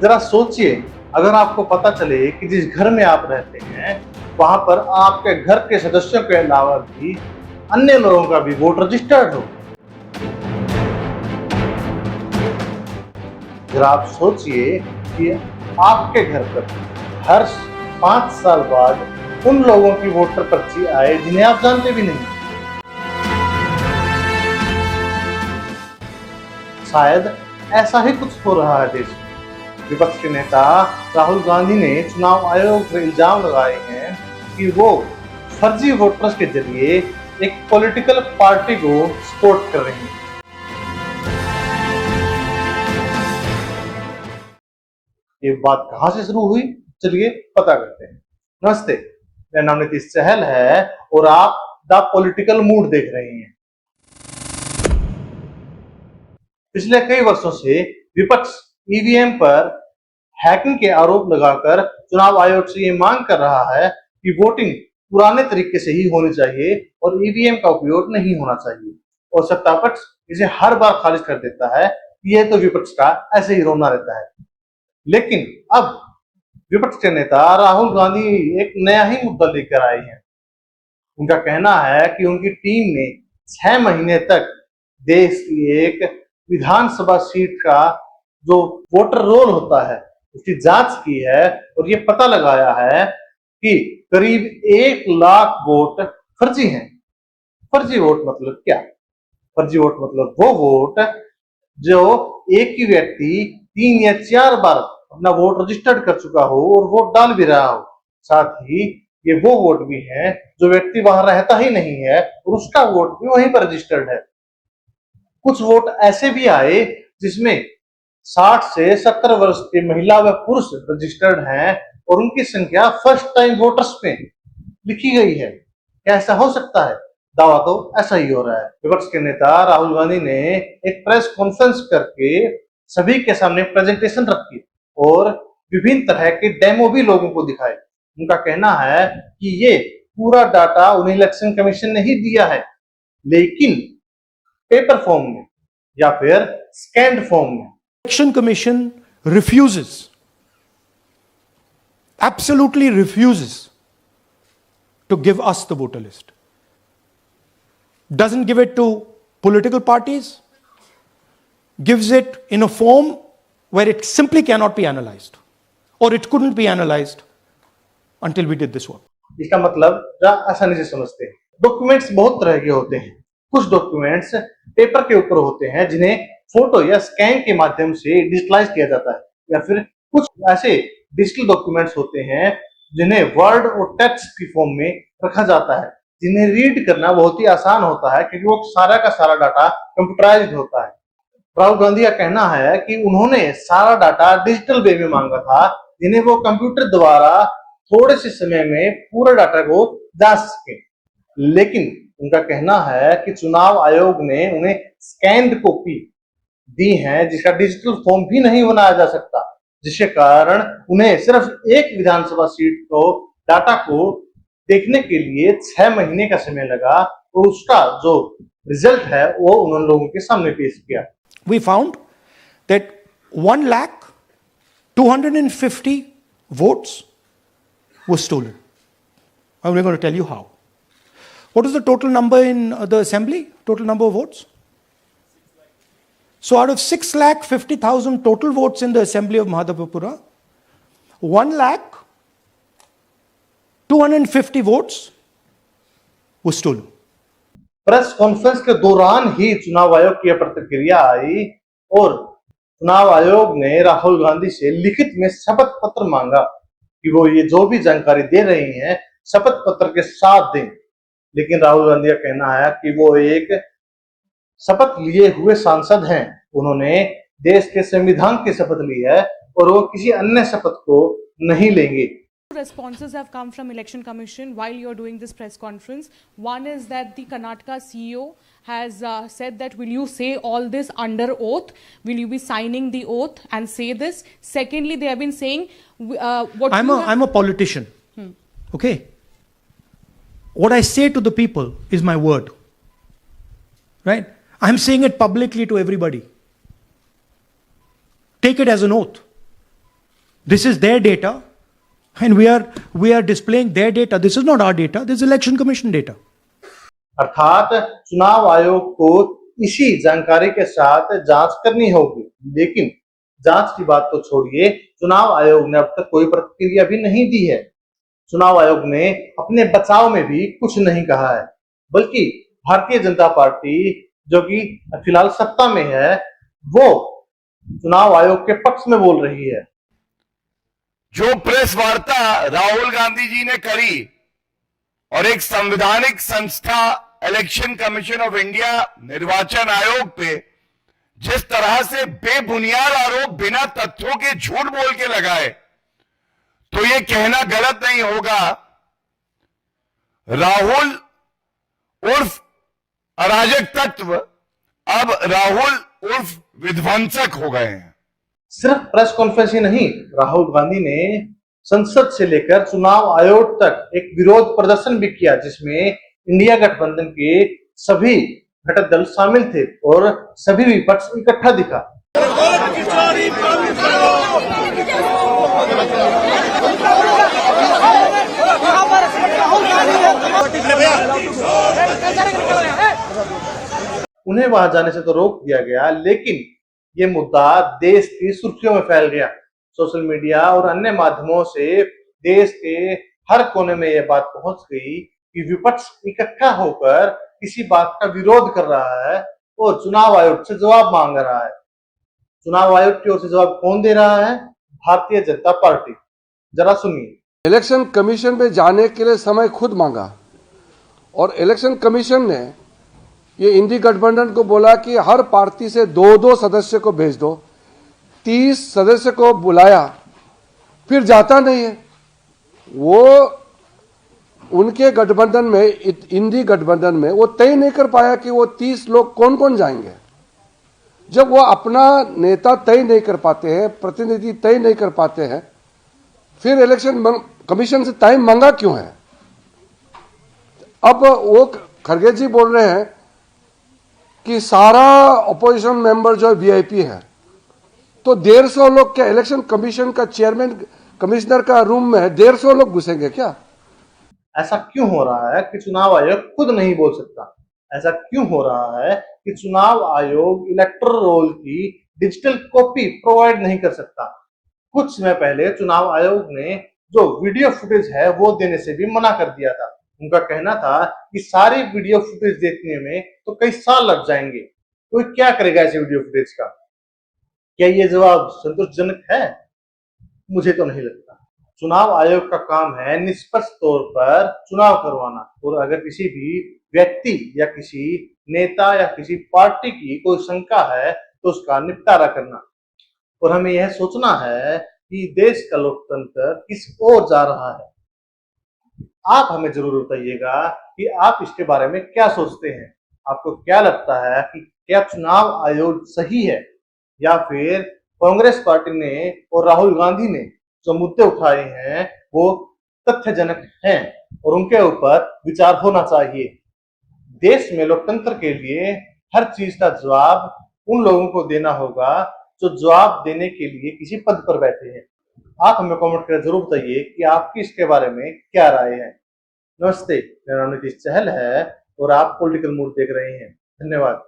जरा सोचिए, अगर आपको पता चले कि जिस घर में आप रहते हैं वहां पर आपके घर के सदस्यों के अलावा भी अन्य लोगों का भी वोट रजिस्टर्ड हो। जरा आप सोचिए कि आपके घर पर हर 5 साल बाद उन लोगों की वोटर पर्ची आए जिन्हें आप जानते भी नहीं। शायद ऐसा ही कुछ हो रहा है देश में। विपक्ष के नेता राहुल गांधी ने चुनाव आयोग पर इल्जाम लगाए हैं कि वो फर्जी वोटर्स के जरिए एक पॉलिटिकल पार्टी को सपोर्ट कर रही है। ये बात कहां से शुरू हुई, चलिए पता करते हैं। नमस्ते, मेरा नाम नीतीश चहल है और आप द पॉलिटिकल मूड देख रहे हैं। पिछले कई वर्षों से विपक्ष ईवीएम पर हैकिंग के आरोप लगाकर चुनाव आयोग से ये मांग कर रहा है कि वोटिंग पुराने तरीके से ही होनी चाहिए और ईवीएम का उपयोग नहीं होना चाहिए, और सत्तापक्ष इसे हर बार खारिज कर देता है कि यह तो विपक्ष का ऐसे ही रोना रहता है। लेकिन अब विपक्ष के नेता राहुल गांधी एक नया ही मुद्दा लेकर आए हैं। उनका कहना है कि उनकी टीम ने 6 महीने तक देश की एक विधानसभा सीट का जो वोटर रोल होता है उसकी जांच की है और ये पता लगाया है कि करीब 1 लाख वोट फर्जी हैं। फर्जी वोट मतलब क्या? फर्जी वोट मतलब वो वोट जो एक ही व्यक्ति 3 या 4 बार अपना वोट रजिस्टर्ड कर चुका हो और वोट डाल भी रहा हो। साथ ही ये वो वोट भी है जो व्यक्ति वहां रहता ही नहीं है और उसका वोट भी वहीं पर रजिस्टर्ड है। कुछ वोट ऐसे भी आए जिसमें 60 से 70 वर्ष के महिला व पुरुष रजिस्टर्ड हैं और उनकी संख्या फर्स्ट टाइम वोटर्स में लिखी गई है। क्या ऐसा हो सकता है? दावा तो ऐसा ही हो रहा है। विपक्ष के नेता राहुल गांधी ने एक प्रेस कॉन्फ्रेंस करके सभी के सामने प्रेजेंटेशन रखी और विभिन्न तरह के डेमो भी लोगों को दिखाए। उनका कहना है कि ये पूरा डाटा उन्हें इलेक्शन कमीशन ने ही दिया है, लेकिन पेपर फॉर्म में या फिर स्कैन्ड फॉर्म में। Election Commission refuses, absolutely refuses to give us the voter list. Doesn't give it to political parties, gives it in a form where it simply cannot be analyzed, or it couldn't be analyzed until we did this work. इसका मतलब आसानी से समझते हैं। Documents बहुत तरह के होते हैं। कुछ डॉक्यूमेंट्स पेपर के ऊपर होते हैं जिन्हें फोटो या स्कैन के माध्यम से डिजिटलाइज किया जाता है, या फिर कुछ ऐसे डिजिटल डॉक्यूमेंट्स होते हैं जिन्हें वर्ड और टेक्स्ट की फॉर्म में रखा जाता है, जिन्हें रीड करना बहुत ही आसान होता है क्योंकि वो सारा का सारा डाटा कंप्यूटराइज्ड होता है। राहुल गांधी का कहना है कि उन्होंने सारा डाटा डिजिटल वे में मांगा था, जिन्हें वो कंप्यूटर द्वारा थोड़े से समय में पूरे डाटा को जांच सके। लेकिन उनका कहना है कि चुनाव आयोग ने उन्हें स्कैन्ड कॉपी दी है जिसका डिजिटल फॉर्म भी नहीं बनाया जा सकता, जिसके कारण उन्हें सिर्फ एक विधानसभा सीट को डाटा को देखने के लिए 6 महीने का समय लगा और उसका जो रिजल्ट है वो उन्होंने लोगों के सामने पेश किया। We found that 1,250,000 votes were stolen. And we're going to tell you how. What is the total number in the assembly? Total number of votes? So out of 6,50,000 total votes in the assembly of Mahadevapura, 1,250,000 votes were stolen. Press conference के दौरान ही चुनाव आयोग की प्रतिक्रिया आई और चुनाव आयोग ने राहुल गांधी से लिखित में शपथ पत्र मांगा कि वो ये जो भी जानकारी दे रही हैं शपथ पत्र के साथ दें। लेकिन राहुल गांधी का कहना है कि वो एक शपथ लिए हुए सांसद हैं, उन्होंने देश के संविधान की शपथ ली है और वो किसी अन्य शपथ को नहीं लेंगे। Responses have come from Election Commission while you're doing this press conference. One is that the Karnataka CEO has said that will you say all this under oath? Will you be signing the oath and say this? Secondly, they have been saying I'm a politician. Okay. What I say to the people is my word. Right? I'm saying it publicly to everybody. Take it as an oath. This is their data, and we are displaying their data. This is not our data. This is Election Commission data. अर्थात चुनाव आयोग को इसी जानकारी के साथ जांच करनी होगी, लेकिन जांच की बात तो छोड़िए, चुनाव आयोग ने अब तक कोई प्रतिक्रिया भी नहीं दी है। चुनाव आयोग ने अपने बचाव में भी कुछ नहीं कहा है, बल्कि भारतीय जनता पार्टी जो कि फिलहाल सत्ता में है, वो चुनाव आयोग के पक्ष में बोल रही है। जो प्रेस वार्ता राहुल गांधी जी ने करी और एक संवैधानिक संस्था इलेक्शन कमीशन ऑफ इंडिया निर्वाचन आयोग पे जिस तरह से बेबुनियाद आरोप बिना तथ्यों के झूठ बोल के लगाए, तो ये कहना गलत नहीं होगा राहुल उर्फ अराजक तत्व अब राहुल उर्फ विध्वंसक हो गए हैं। सिर्फ प्रेस कॉन्फ्रेंस ही नहीं, राहुल गांधी ने संसद से लेकर चुनाव आयोग तक एक विरोध प्रदर्शन भी किया, जिसमें इंडिया गठबंधन के सभी घटक दल शामिल थे और सभी विपक्ष इकट्ठा दिखा। उन्हें वहां जाने से तो रोक दिया गया, लेकिन ये मुद्दा देश की सुर्खियों में फैल गया। सोशल मीडिया और अन्य माध्यमों से देश के हर कोने में यह बात पहुंच गई कि विपक्ष इकट्ठा होकर किसी बात का विरोध कर रहा है और चुनाव आयोग से जवाब मांग रहा है। चुनाव आयोग की ओर से जवाब कौन दे रहा है? भारतीय जनता पार्टी। जरा सुनिए। इलेक्शन कमीशन में जाने के लिए समय खुद मांगा और इलेक्शन कमीशन ने ये इंडी गठबंधन को बोला कि हर पार्टी से 2-2 सदस्य को भेज दो। 30 सदस्य को बुलाया, फिर जाता नहीं है। वो उनके गठबंधन में, इंडी गठबंधन में वो तय नहीं कर पाया कि वो 30 लोग कौन कौन जाएंगे। जब वो अपना नेता तय नहीं कर पाते हैं, प्रतिनिधि तय नहीं कर पाते हैं, फिर इलेक्शन कमीशन से टाइम मांगा क्यों है? अब वो खरगे जी बोल रहे हैं कि सारा अपोजिशन मेंबर जो वीआईपी है, तो 150 लोग क्या इलेक्शन कमीशन का चेयरमैन कमिश्नर का रूम में 150 लोग घुसेंगे क्या? ऐसा क्यों हो रहा है कि चुनाव आयोग खुद नहीं बोल सकता? ऐसा क्यों हो रहा है कि चुनाव आयोग इलेक्टोरल रोल की डिजिटल कॉपी प्रोवाइड नहीं कर सकता? कुछ समय पहले चुनाव आयोग ने जो वीडियो फुटेज है वो देने से भी मना कर दिया था। उनका कहना था कि सारी वीडियो फुटेज देखने में तो कई साल लग जाएंगे। कोई क्या करेगा ऐसे वीडियो फुटेज का? क्या ये जवाब संतोषजनक है? मुझे तो नहीं लगता। चुनाव आयोग का काम है निष्पक्ष तौर पर चुनाव करवाना, और अगर किसी भी व्यक्ति या किसी नेता या किसी पार्टी की कोई शंका है तो उसका निपटारा करना। और हमें यह सोचना है कि देश का लोकतंत्र किस ओर जा रहा है। आप हमें जरूर बताइएगा कि आप इसके बारे में क्या सोचते हैं। आपको क्या लगता है कि क्या चुनाव आयोग सही है, या फिर कांग्रेस पार्टी ने और राहुल गांधी ने जो मुद्दे उठाए हैं वो तथ्यजनक हैं और उनके ऊपर विचार होना चाहिए? देश में लोकतंत्र के लिए हर चीज का जवाब उन लोगों को देना होगा जो जवाब देने के लिए किसी पद पर बैठे हैं। आप हमें कमेंट करके जरूर बताइए कि आपकी इसके बारे में क्या राय है। नमस्ते, मेरा नाम नीतीश चहल है और आप पॉलिटिकल मूड देख रहे हैं। धन्यवाद।